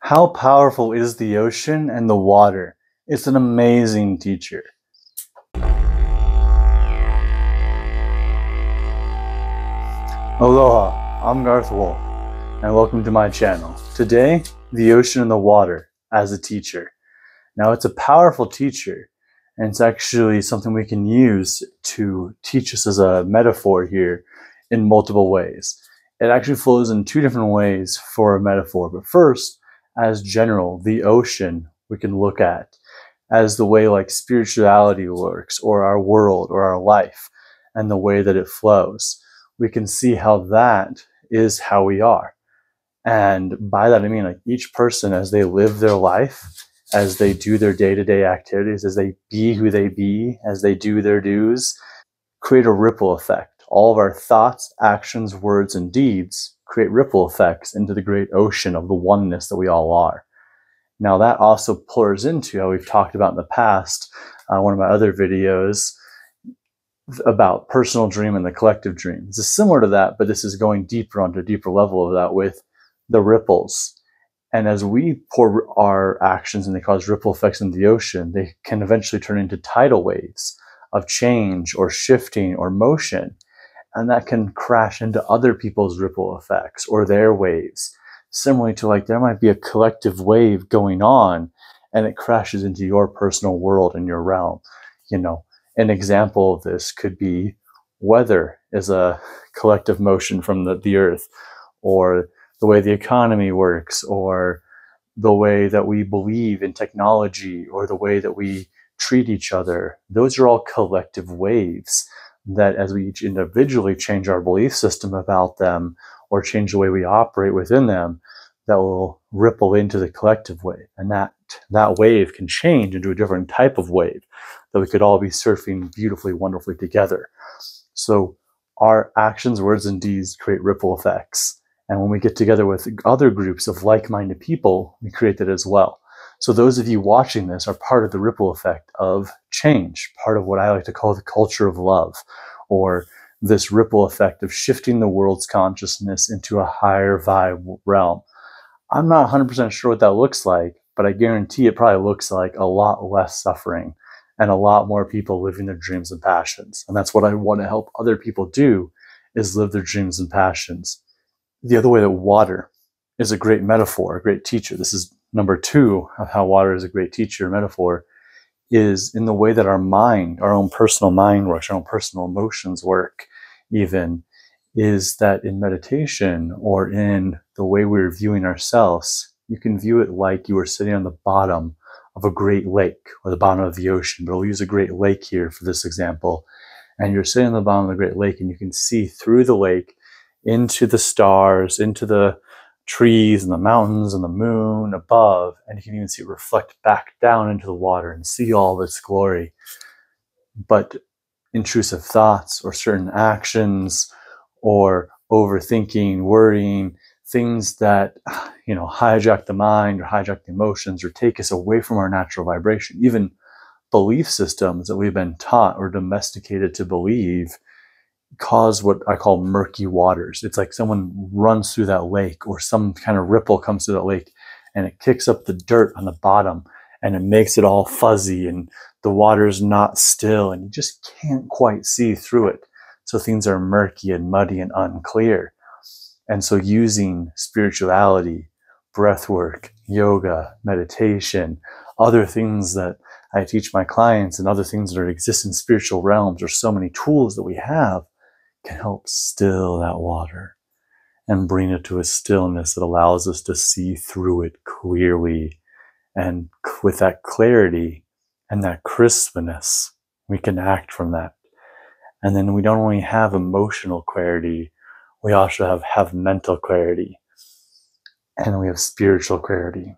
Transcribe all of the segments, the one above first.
How powerful is the ocean and the water? It's an amazing teacher. Aloha, I'm Garth and welcome to my channel. Today, the ocean and the water as a teacher. Now, it's a powerful teacher, and it's actually something we can use to teach us as a metaphor here in multiple ways. It actually flows in two different ways for a metaphor, but first, as general, the ocean we can look at as the way like spirituality works, or our world, or our life, and the way that it flows. We can see how that is how we are. And by that I mean like each person, as they live their life, as they do their day-to-day activities, as they be who they be, as they do their dues, create a ripple effect. All of our thoughts, actions, words, and deeds create ripple effects into the great ocean of the oneness that we all are. Now that also pours into how we've talked about in the past, one of my other videos about personal dream and the collective dream. This is similar to that, but this is going deeper onto a deeper level of that with the ripples. And as we pour our actions and they cause ripple effects in the ocean, they can eventually turn into tidal waves of change or shifting or motion. And that can crash into other people's ripple effects or their waves. Similarly to like there might be a collective wave going on and it crashes into your personal world and your realm. You know, an example of this could be weather is a collective motion from the earth, or the way the economy works, or the way that we believe in technology, or the way that we treat each other. Those are all collective waves that as we each individually change our belief system about them or change the way we operate within them, that will ripple into the collective wave. And that wave can change into a different type of wave that we could all be surfing beautifully, wonderfully together. So our actions, words, and deeds create ripple effects. And when we get together with other groups of like-minded people, we create that as well. So those of you watching this are part of the ripple effect of change, part of what I like to call the culture of love, or this ripple effect of shifting the world's consciousness into a higher vibe realm. I'm not 100% sure what that looks like, but I guarantee it probably looks like a lot less suffering and a lot more people living their dreams and passions. And that's what I want to help other people do, is live their dreams and passions. The other way that water is a great metaphor, a great teacher, this is number 2 of how water is a great teacher metaphor, is in the way that our mind, our own personal mind works, our own personal emotions work even, is that in meditation or in the way we're viewing ourselves, you can view it like you were sitting on the bottom of a great lake or the bottom of the ocean, but we'll use a great lake here for this example. And you're sitting on the bottom of the great lake and you can see through the lake into the stars, into the trees and the mountains and the moon above, and you can even see it reflect back down into the water and see all of its glory. But intrusive thoughts or certain actions or overthinking, worrying, things that, hijack the mind or hijack the emotions or take us away from our natural vibration, even belief systems that we've been taught or domesticated to believe, cause what I call murky waters. It's like someone runs through that lake or some kind of ripple comes through that lake and it kicks up the dirt on the bottom and it makes it all fuzzy and the water's not still and you just can't quite see through it. So things are murky and muddy and unclear. And so using spirituality, breath work, yoga, meditation, other things that I teach my clients and other things that exist in spiritual realms, or so many tools that we have, can help still that water and bring it to a stillness that allows us to see through it clearly. And with that clarity and that crispness, we can act from that. And then we don't only have emotional clarity, we also have mental clarity, and we have spiritual clarity.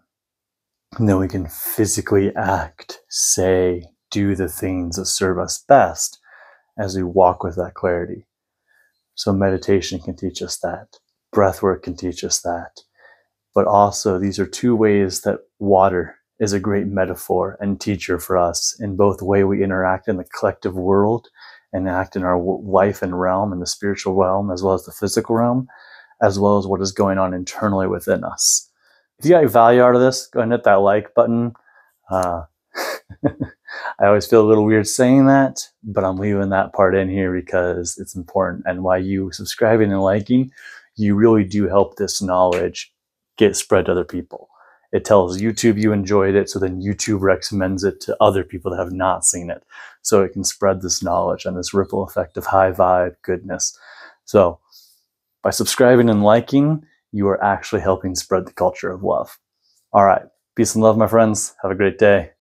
And then we can physically act, say, do the things that serve us best as we walk with that clarity. So meditation can teach us that. Breath work can teach us that. But also, these are 2 ways that water is a great metaphor and teacher for us in both the way we interact in the collective world and act in our life and realm, in the spiritual realm, as well as the physical realm, as well as what is going on internally within us. If you got value out of this, go ahead and hit that like button. I always feel a little weird saying that, but I'm leaving that part in here because it's important. And while you subscribing and liking, you really do help this knowledge get spread to other people. It tells YouTube you enjoyed it, so then YouTube recommends it to other people that have not seen it. So it can spread this knowledge and this ripple effect of high vibe goodness. So by subscribing and liking, you are actually helping spread the culture of love. All right. Peace and love, my friends. Have a great day.